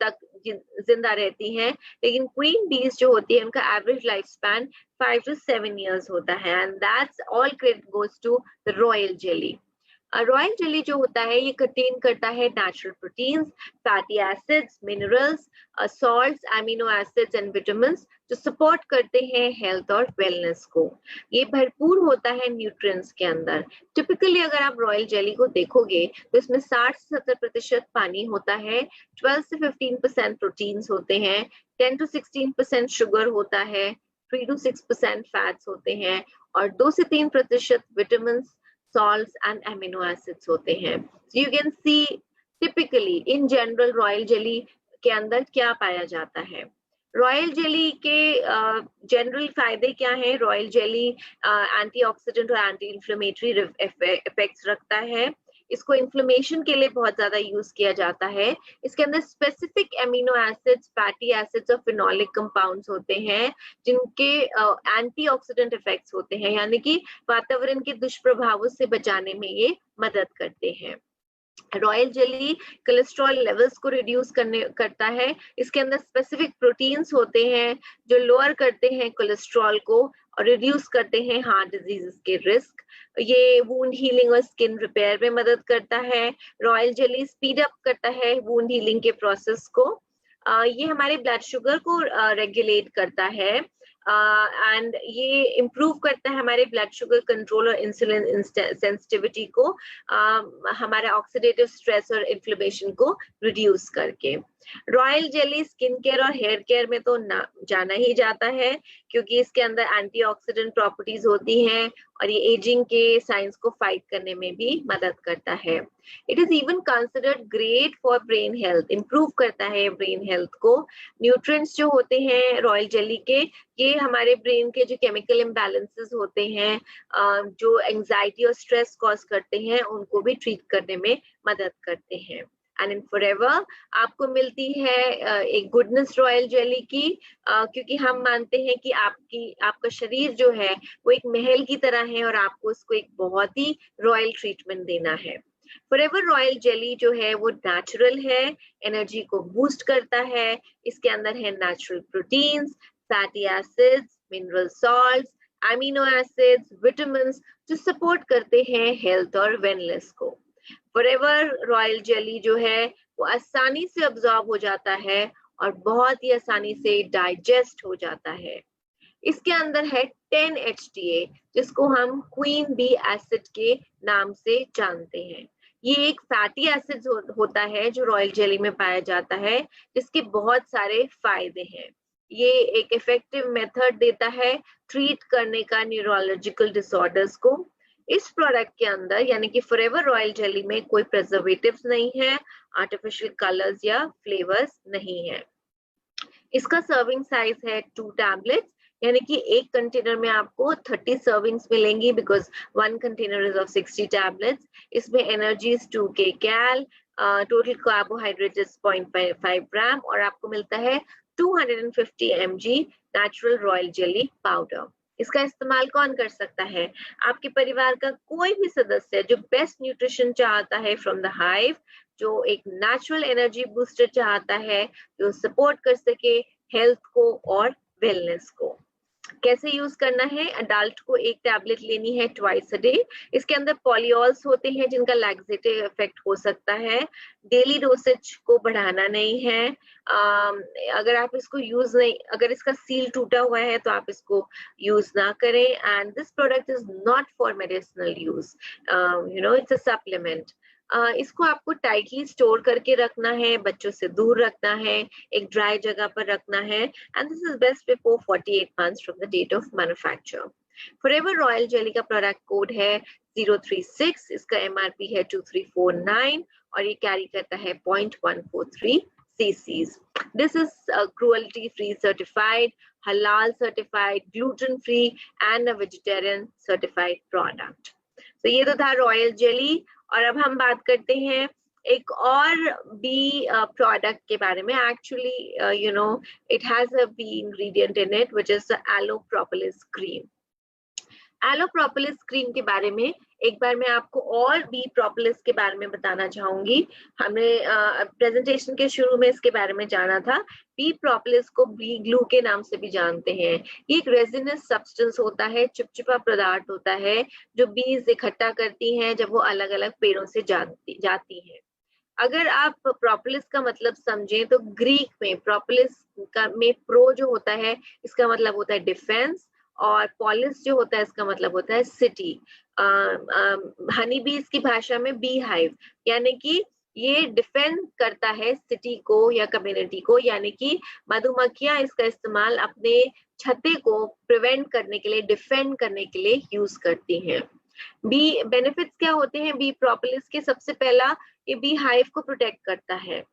तक जिंदा रहती हैं, लेकिन क्वीन बीज जो होती है उनका average life span 5 to 7 years होता है and that's all credit goes to the royal jelly. Royal jelly जो होता है ये कंटेन करता है natural proteins, fatty acids, minerals, salts, amino acids and vitamins जो सपोर्ट करते हैं हेल्थ और वेलनेस को। ये भरपूर होता है न्यूट्रिएंट्स के अंदर। टिपिकली अगर आप रॉयल जेली को देखोगे तो इसमें 60 से 70% पानी होता है, 12 से 15% प्रोटीन्स होते हैं, 10 to 16% शुगर होता है, 3 to 6% फैट्स होते हैं और 2 से 3% vitamin, salts and amino acids होते हैं। So you can see typically in general royal jelly के अंदर क्या पाया जाता है। रॉयल जेली के जनरल फायदे क्या हैं? रॉयल जेली एंटीऑक्सीडेंट और एंटी इंफ्लेमेटरी इफेक्ट्स रखता है। इसको इन्फ्लेमेशन के लिए बहुत ज्यादा यूज किया जाता है। इसके अंदर specific amino acids, fatty acids और फिनोलिक कंपाउंड्स होते हैं जिनके एंटीऑक्सीडेंट इफेक्ट्स होते हैं, यानी कि वातावरण के दुष्प्रभावों से बचाने में ये मदद करते हैं। रॉयल जेली कोलेस्ट्रॉल लेवल्स को रिड्यूस करता है। इसके अंदर स्पेसिफिक प्रोटीन्स होते हैं जो लोअर करते हैं कोलेस्ट्रॉल को और रिड्यूस करते हैं हार्ट डिजीजेस के रिस्क। ये वुंड हीलिंग और स्किन रिपेयर में मदद करता है। रॉयल जेली स्पीड अप करता है वुंड हीलिंग के प्रोसेस को। ये हमारे ब्लड शुगर को रेगुलेट करता है एंड ये इम्प्रूव करता है हमारे ब्लड शुगर कंट्रोल और इंसुलिन सेंसिटिविटी को, हमारे ऑक्सीडेटिव स्ट्रेस और इन्फ्लेमेशन को रिड्यूस करके। रॉयल जेली स्किन केयर और हेयर केयर में तो जाना ही जाता है क्योंकि इसके अंदर एंटीऑक्सीडेंट प्रॉपर्टीज होती हैं और ये एजिंग के साइंस को फाइट करने में भी मदद करता है। It is even considered great for brain health, improve करता है ब्रेन हेल्थ को। न्यूट्रिएंट्स जो होते हैं रॉयल जेली के, ये हमारे ब्रेन के जो केमिकल इम्बैलेंसेस होते हैं, जो एंजाइटी और स्ट्रेस कॉज करते हैं, उनको भी ट्रीट करने में मदद करते हैं। एंड इन फॉरएवर आपको मिलती है एक गुडनेस रॉयल जेली की, क्योंकि हम मानते हैं कि आपका शरीर जो है वो एक महल की तरह है और आपको उसको एक बहुत ही रॉयल ट्रीटमेंट देना है। फॉरएवर रॉयल जेली जो है वो नेचुरल है, एनर्जी को बूस्ट करता है। इसके अंदर है natural proteins, fatty acids, mineral salts, amino acids, vitamins जो सपोर्ट करते हैं हेल्थ और वेलनेस को। फॉरएवर रॉयल जेली जो है वो आसानी से अब्सॉर्ब हो जाता है और बहुत ही आसानी से डाइजेस्ट हो जाता है। इसके अंदर है 10-HTA जिसको हम क्वीन बी एसिड के नाम से जानते हैं। ये एक फैटी एसिड होता है जो रॉयल जेली में पाया जाता है, जिसके बहुत सारे फायदे हैं। ये एक इफेक्टिव मेथड देता है ट्रीट करने का न्यूरोलॉजिकल डिसऑर्डर्स को। इस प्रोडक्ट के अंदर यानी कि फॉरएवर रॉयल जेली में कोई प्रिजर्वेटिव्स नहीं है, आर्टिफिशियल कलर्स या फ्लेवर्स नहीं है। इसका सर्विंग साइज है 2 टैबलेट्स, यानी कि एक कंटेनर में आपको 30 सर्विंग्स मिलेंगी because 1 container is of 60 tablets. इसमें एनर्जी 2 kcal, टोटल कार्बोहाइड्रेट 0.5 ग्राम और आपको मिलता है 250 mg natural royal jelly powder. इसका इस्तेमाल कौन कर सकता है? आपके परिवार का कोई भी सदस्य जो बेस्ट न्यूट्रिशन चाहता है फ्रॉम द हाइव, जो एक नेचुरल एनर्जी बूस्टर चाहता है, जो सपोर्ट कर सके हेल्थ को और वेलनेस को। कैसे यूज करना है? अडल्ट को एक टैबलेट लेनी है ट्वाइस अ डे। इसके अंदर पॉलीऑल्स होते हैं जिनका लैक्सेटिव इफेक्ट हो सकता है। डेली डोसेज को बढ़ाना नहीं है। अगर आप इसको यूज नहीं, अगर इसका सील टूटा हुआ है तो आप इसको यूज ना करें। And this product is not for medicinal use, it's a supplement. इसको आपको टाइटली स्टोर करके रखना है, बच्चों से दूर रखना है, एक ड्राई जगह पर रखना है। And this is best before 48 months from the date of manufacture. Forever Royal Jelly का प्रोडक्ट कोड है 036, इसका MRP है 2349 और ये कैरी करता है 0.143 cc's. This is cruelty free certified, halal certified, gluten free and a vegetarian certified product. तो ये तो था रॉयल जेली। और अब हम बात करते हैं एक और बी प्रोडक्ट के बारे में। Actually it has a bee ingredient in it which is the aloe propolis cream. Aloe propolis cream के बारे में एक बार मैं आपको और बी प्रोपोलिस के बारे में बताना चाहूंगी। हमने प्रेजेंटेशन के शुरू में इसके बारे में जाना था। बी प्रोपोलिस को बी ग्लू के नाम से भी जानते हैं। ये एक रेजिनस सब्सटेंस होता है, चिपचिपा पदार्थ होता है जो बीज इकट्ठा करती हैं जब वो अलग अलग पेड़ों से जाती हैं। अगर आप प्रोपोलिस का मतलब समझें तो ग्रीक में प्रोपोलिस का में प्रो जो होता है इसका मतलब होता है डिफेंस, और पॉलिस जो होता है इसका मतलब होता है सिटी। हनी बीज की भाषा में बी हाइव, यानी कि ये डिफेंड करता है सिटी को या कम्युनिटी को, यानी कि मधुमक्खियां इसका इस्तेमाल अपने छत्ते को प्रिवेंट करने के लिए, डिफेंड करने के लिए यूज करती हैं। बी बेनिफिट्स क्या होते हैं बी प्रोपोलिस के? सबसे पहला, ये बी हाइव को प्रोटेक्ट करता है।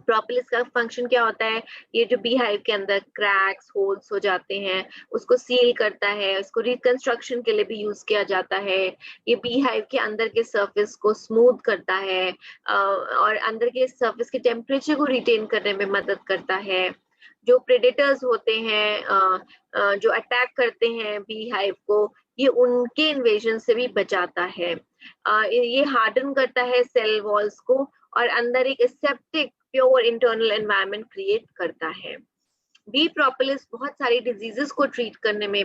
प्रोपोलिस का फंक्शन क्या होता है? ये जो बी हाइव के अंदर क्रैक्स, होल्स हो जाते हैं उसको सील करता है, उसको रिकंस्ट्रक्शन के लिए भी यूज किया जाता है। ये बी हाइव के अंदर के सरफेस को स्मूथ करता है और अंदर के सरफेस के टेम्परेचर को रिटेन करने में मदद करता है। जो प्रेडेटर्स होते हैं जो अटैक करते हैं बी हाइव को, ये उनके इन्वेजन से भी बचाता है। ये हार्डन करता है सेल वॉल्स को और अंदर एक aseptic pure internal environment create करता है। बी प्रोपोलिस बहुत सारी डिजीजेस को ट्रीट करने में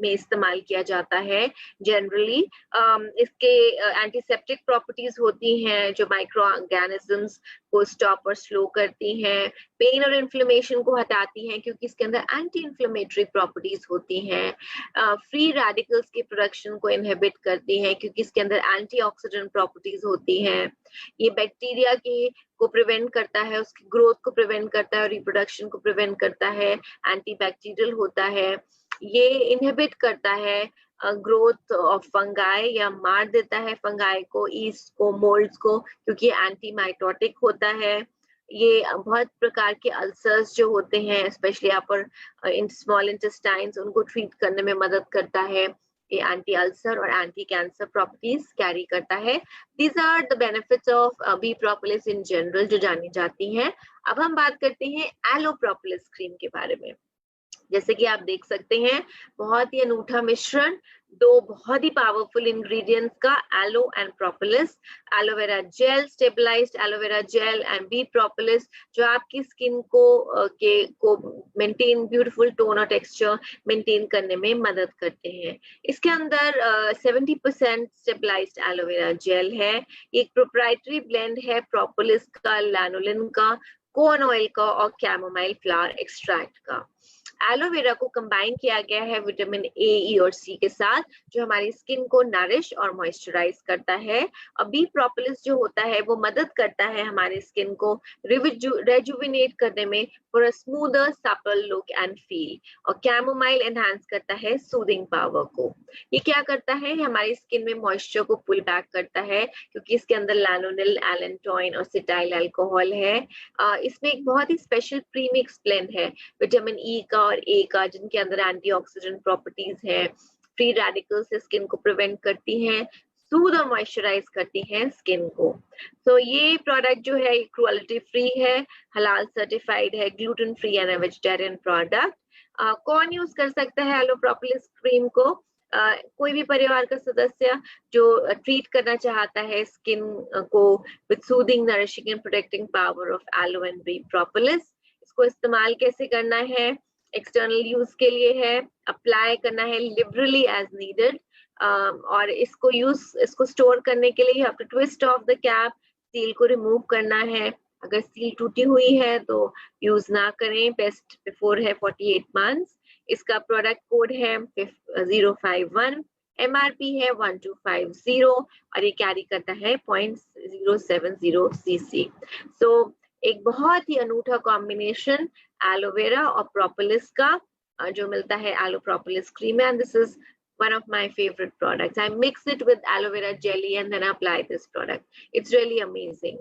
इस्तेमाल किया जाता है जनरली। इसके एंटीसेप्टिक प्रॉपर्टीज होती हैं जो माइक्रो ऑर्गेनिजम्स को स्टॉप और स्लो करती हैं, पेन और इन्फ्लेमेशन को हटाती हैं क्योंकि इसके अंदर एंटी इन्फ्लेमेटरी प्रॉपर्टीज होती हैं। फ्री रेडिकल्स के प्रोडक्शन को इनहिबिट करती हैं क्योंकि इसके अंदर एंटीऑक्सीडेंट प्रॉपर्टीज होती हैं। ये बैक्टीरिया को प्रिवेंट करता है, उसकी ग्रोथ को प्रिवेंट करता है और रिप्रोडक्शन को प्रिवेंट करता है, एंटीबैक्टीरियल होता है। ये इनहिबिट करता है ग्रोथ ऑफ फंगाई या मार देता है फंगाई को, ईस्ट को, मोल्ड्स को, क्योंकि एंटी माइटोटिक होता है। ये बहुत प्रकार के अल्सर्स जो होते हैं स्पेशली अपर स्मॉल इंटेस्टाइन्स, उनको ट्रीट करने में मदद करता है। ये एंटी अल्सर और एंटी कैंसर प्रॉपर्टीज कैरी करता है। These are the benefits of bee propolis in general जो जानी जाती हैं। अब हम बात करते हैं एलो प्रोपोलिस क्रीम के बारे में। जैसे कि आप देख सकते हैं बहुत ही अनूठा मिश्रण, दो बहुत ही पावरफुल इंग्रेडिएंट्स का, aloe and propolis. Aloe vera gel, stabilised aloe vera gel and bee propolis जो आपकी स्किन को मेंटेन ब्यूटीफुल टोन और टेक्सचर मेंटेन करने में मदद करते हैं। इसके अंदर 70% स्टेबलाइज्ड एलोवेरा जेल है। ये एक प्रोप्राइटरी ब्लेंड है प्रोपोलिस का, लैनोलिन का, कोन ऑयल का और कैमोमाइल फ्लावर एक्सट्रैक्ट का। एलोवेरा को कंबाइन किया गया है विटामिन ए, ई और सी के साथ जो हमारी स्किन को नरिश और मॉइस्चराइज करता है। और बी प्रोपोलिस जो होता है वो मदद करता है हमारी स्किन को रेजुविनेट करने में for a smoother supple look and feel. और कैमोमाइल एनहांस करता है सूदिंग पावर को। ये क्या करता है? हमारी स्किन में मॉइस्चर को पुल बैक करता है क्योंकि इसके अंदर लैनोनिल, एलेंटोइन और सिटाइल अल्कोहल है। इसमें एक बहुत ही स्पेशल प्रीमिक्स ब्लेंड है विटामिन ई का और ए का जिनके अंदर एंटीऑक्सीडेंट प्रॉपर्टीज हैं, फ्री रेडिकल से स्किन को प्रिवेंट करती हैं, सूद और मॉइस्चराइज करती हैं स्किन को। तो ये प्रोडक्ट जो है क्रुएल्टी फ्री है, हलाल सर्टिफाइड है, gluten free and vegetarian product. कौन यूज कर सकता है एलो प्रोपोलिस क्रीम को? कोई भी परिवार का सदस्य जो ट्रीट करना चाहता है स्किन को with soothing, nourishing and protecting power of aloe and bee propolis. इसको इस्तेमाल कैसे करना है? एक्सटर्नल यूज के लिए है, अप्लाई करना है लिबरली एज नीडेड, और इसको स्टोर करने के लिए you have to twist off the cap, seal को रिमूव करना है। अगर सील टूटी हुई है तो यूज ना करें, बेस्ट बिफोर है 48 मंथ्स। इसका प्रोडक्ट कोड है 051, MRP है 1250 और ये कैरी करता है 0.070 cc। सो एक बहुत ही अनूठा कॉम्बिनेशन एलोवेरा और प्रोपोलिस का जो मिलता है aloe propolis cream, and this is one of my favorite products. I mix it with aloe vera jelly and then apply this product. It's really amazing.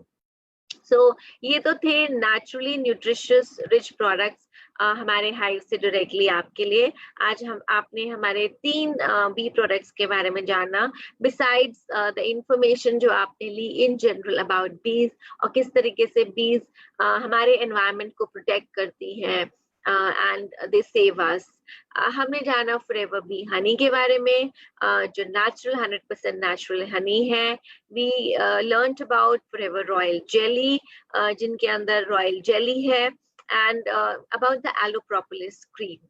So ये तो थे naturally nutritious rich products हमारे हाइव से डायरेक्टली आपके लिए। आज आपने हमारे 3 बी प्रोडक्ट्स के बारे में जाना, बिसाइड्स द इंफॉर्मेशन जो आपने ली इन जनरल अबाउट बीज और किस तरीके से बीज हमारे एनवायरनमेंट को प्रोटेक्ट करती हैं एंड दे सेव अस। हमने जाना फॉरएवर बी हनी के बारे में, जो नेचुरल 100% नेचुरल हनी है। We learned about Forever royal jelly, जिनके अंदर रॉयल जेली है, and about the aloe propolis cream.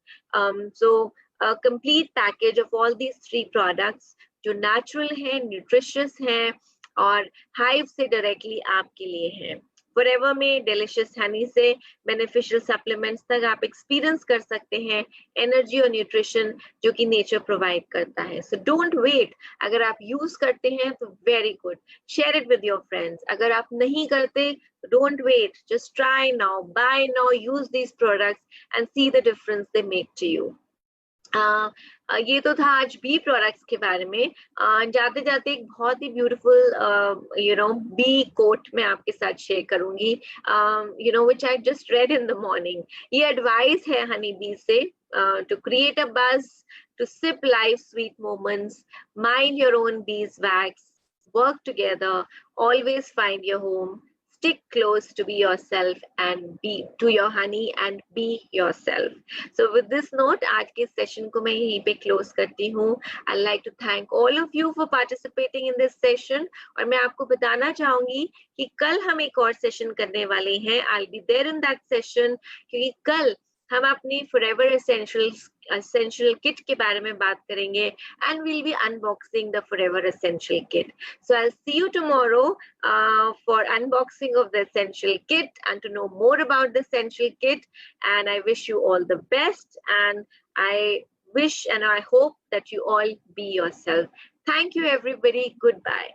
So a complete package of all these 3 products जो natural हैं, nutritious हैं और hive से directly आपके लिए हैं। Forever में delicious honey से beneficial supplements तक आप experience कर सकते हैं energy और nutrition जो कि nature provide करता है। So don't wait, अगर आप use करते हैं तो very good, share it with your friends। अगर आप नहीं करते, don't wait, just try now, buy now, use these products and see the difference they make to you. ये तो था आज बी प्रोडक्ट्स के बारे में। जाते जाते एक बहुत ही ब्यूटीफुल बी कोट मैं आपके साथ शेयर करूंगी, which I just read in the morning. ये एडवाइस है हनी बी से, to create a buzz, to sip life sweet moments, mind your own bees wax, work together, always find your home, stick close to be yourself and be to your honey and be yourself. So with this note, आज के सेशन को मैं यहीं पे क्लोज करती हूँ। I'd like to thank all of you for participating in this session, और मैं आपको बताना चाहूंगी कि कल हम एक और सेशन करने वाले हैं। I'll be there in that session, क्योंकि कल हम अपनी फॉरएवर एसेंशियल किट के बारे में बात करेंगे, and we'll be unboxing the forever essential kit. So I'll see you tomorrow for unboxing of the essential kit and to know more about the essential kit, and I wish you all the best, and I wish and I hope that you all be yourself. Thank you everybody. Goodbye.